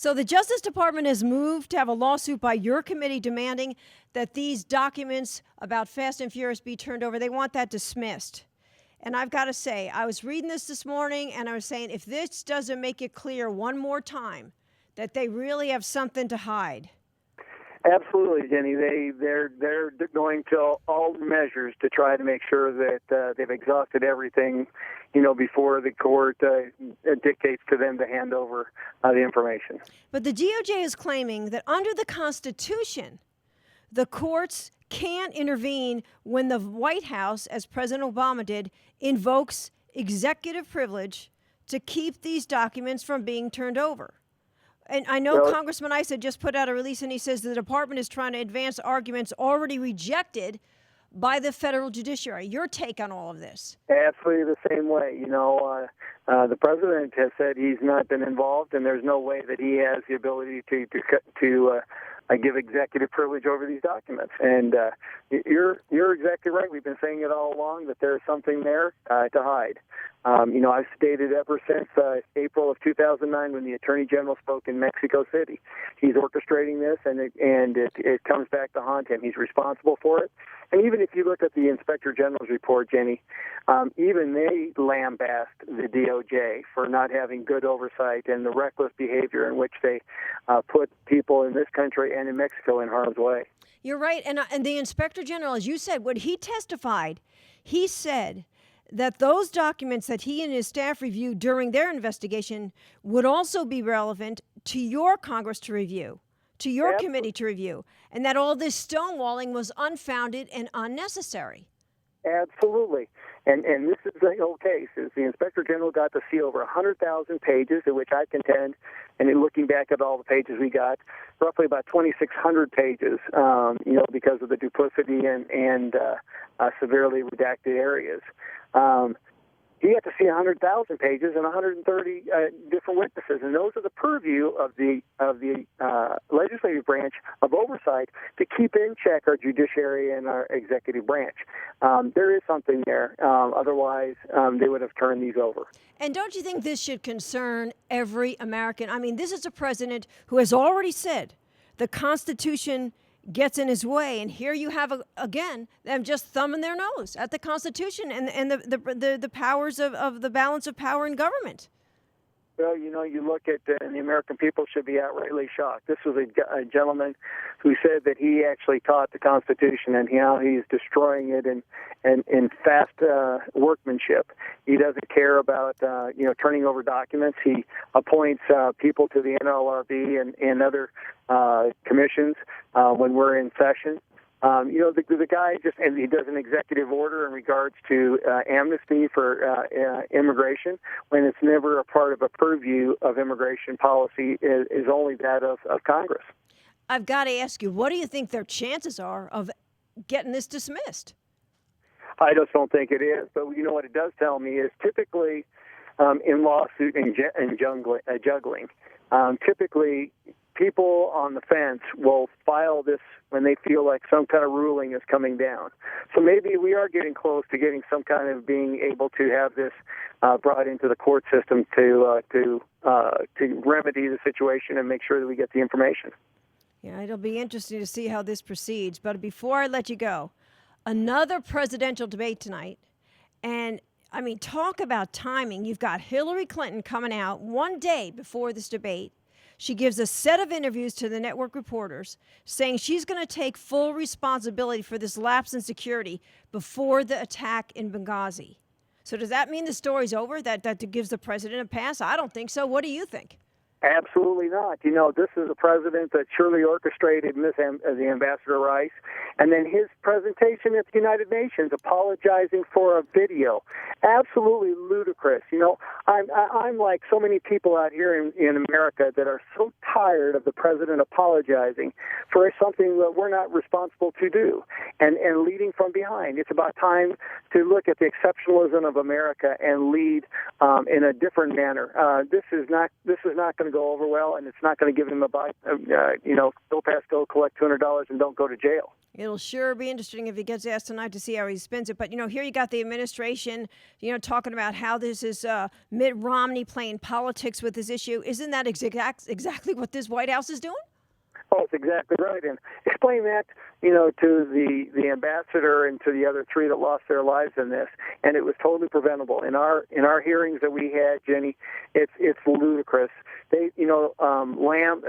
So the Justice Department has moved to have a lawsuit by your committee demanding that these documents about Fast and Furious be turned over. They want that dismissed. And I've got to say, I was reading this morning, and I was saying, if this doesn't make it clear one more time that they really have something to hide. Absolutely, Jenny. They're going to all measures to try to make sure that they've exhausted everything, before the court dictates to them to hand over the information. But the DOJ is claiming that under the Constitution, the courts can't intervene when the White House, as President Obama did, invokes executive privilege to keep these documents from being turned over. And I know Congressman Issa just put out a release, and he says the department is trying to advance arguments already rejected by the federal judiciary. Your take on all of this? Absolutely the same way. The president has said he's not been involved, and there's no way that he has the ability to give executive privilege over these documents. And you're exactly right. We've been saying it all along that there's something there to hide. I've stated ever since April of 2009 when the Attorney General spoke in Mexico City. He's orchestrating this, and it comes back to haunt him. He's responsible for it. And even if you look at the Inspector General's report, Jenny, even they lambast the DOJ for not having good oversight and the reckless behavior in which they put people in this country and in Mexico in harm's way. You're right. And the Inspector General, as you said, when he testified, he said that those documents that he and his staff reviewed during their investigation would also be relevant to your Congress to review, to your committee to review, and that all this stonewalling was unfounded and unnecessary. Absolutely. And this is the whole case, is the Inspector General got to see over 100,000 pages, in which I contend, and in looking back at all the pages we got, roughly about 2,600 pages, because of the duplicity and severely redacted areas. He had to see 100,000 pages and 130 different witnesses, and those are the purview of the legislative branch of oversight to keep in check our judiciary and our executive branch. There is something there. Otherwise, they would have turned these over. And don't you think this should concern every American? I mean, this is a president who has already said the Constitution gets in his way, and here you have again them just thumbing their nose at the Constitution and the powers of the balance of power in government. Well, you look at and the American people should be outrightly shocked. This was a gentleman who said that he actually taught the Constitution and how he's destroying it in fast workmanship. He doesn't care about turning over documents. He appoints people to the NLRB and other commissions when we're in session. The guy and he does an executive order in regards to amnesty for immigration when it's never a part of a purview of immigration policy, is only that of Congress. I've got to ask you, what do you think their chances are of getting this dismissed? I just don't think it is. But what it does tell me is typically in lawsuit and juggling, typically people on the fence will file this when they feel like some kind of ruling is coming down. So maybe we are getting close to getting some kind of being able to have this brought into the court system to remedy the situation and make sure that we get the information. Yeah, it'll be interesting to see how this proceeds. But before I let you go, another presidential debate tonight. And, I mean, talk about timing. You've got Hillary Clinton coming out one day before this debate. She gives a set of interviews to the network reporters saying she's going to take full responsibility for this lapse in security before the attack in Benghazi. So does that mean the story's over, that gives the president a pass? I don't think so. What do you think? Absolutely not. This is a president that surely orchestrated the Ambassador Rice, and then his presentation at the United Nations apologizing for a video. Absolutely ludicrous. I'm like so many people out here in America that are so tired of the president apologizing for something that we're not responsible to do and leading from behind. It's about time to look at the exceptionalism of America and lead in a different manner. This is not going to go over well, and it's not going to give him go past go collect $200 and don't go to jail. It'll sure be interesting if he gets asked tonight to see how he spins it. But, here you got the administration, talking about how this is Mitt Romney playing politics with this issue. Isn't that exactly what this White House is doing? Oh, that's exactly right. And explain that, to the ambassador and to the other three that lost their lives in this. And it was totally preventable. In our hearings that we had, Jenny, it's ludicrous. They, Lamb,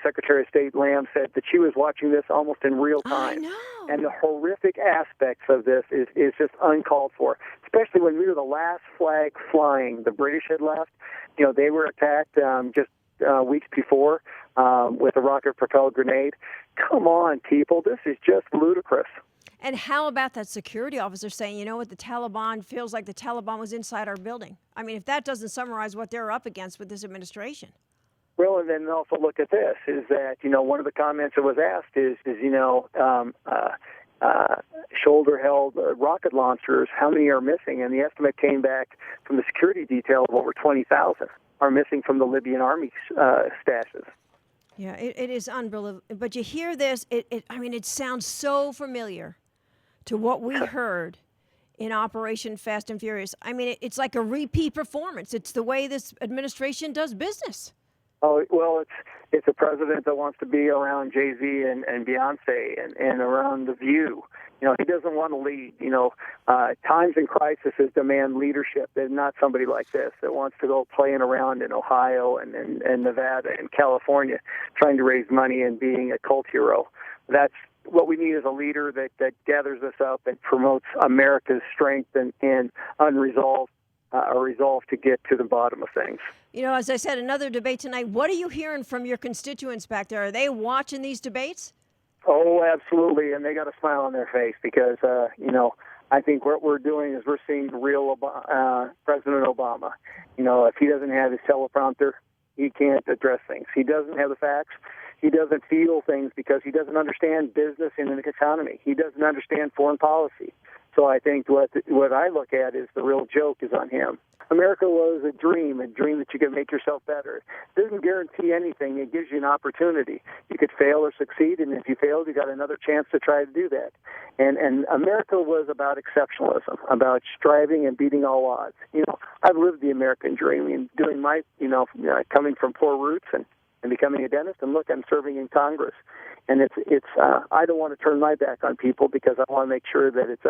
Secretary of State Lamb said that she was watching this almost in real time. I know. And the horrific aspects of this is just uncalled for, especially when we were the last flag flying. The British had left. They were attacked just weeks before with a rocket-propelled grenade. Come on, people. This is just ludicrous. And how about that security officer saying, the Taliban feels like the Taliban was inside our building? I mean, if that doesn't summarize what they're up against with this administration. Well, and then also look at this, is that, one of the comments that was asked is shoulder-held rocket launchers, how many are missing? And the estimate came back from the security detail of over 20,000 are missing from the Libyan army stashes. Yeah, it is unbelievable. But you hear this, it sounds so familiar to what we heard in Operation Fast and Furious. I mean, it's like a repeat performance. It's the way this administration does business. Oh, well, it's a president that wants to be around Jay-Z and Beyonce and around The View. He doesn't want to lead. Times in crisis demand leadership. There's not somebody like this that wants to go playing around in Ohio and Nevada and California trying to raise money and being a cult hero. That's what we need is a leader that gathers us up and promotes America's strength and unresolved a resolve to get to the bottom of things. As I said, another debate tonight. What are you hearing from your constituents back there? Are they watching these debates? Oh, absolutely, and they got a smile on their face because, I think what we're doing is we're seeing the real President Obama. If he doesn't have his teleprompter, he can't address things. He doesn't have the facts. He doesn't feel things because he doesn't understand business and the economy. He doesn't understand foreign policy. So I think what I look at is the real joke is on him. America was a dream that you could make yourself better. It doesn't guarantee anything. It gives you an opportunity. You could fail or succeed, and if you failed, you got another chance to try to do that. And America was about exceptionalism, about striving and beating all odds. I've lived the American dream and doing my, coming from poor roots and becoming a dentist, and look, I'm serving in Congress. And it's I don't want to turn my back on people because I want to make sure that it's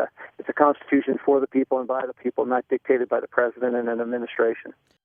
a constitution for the people and by the people, not dictated by the president and an administration.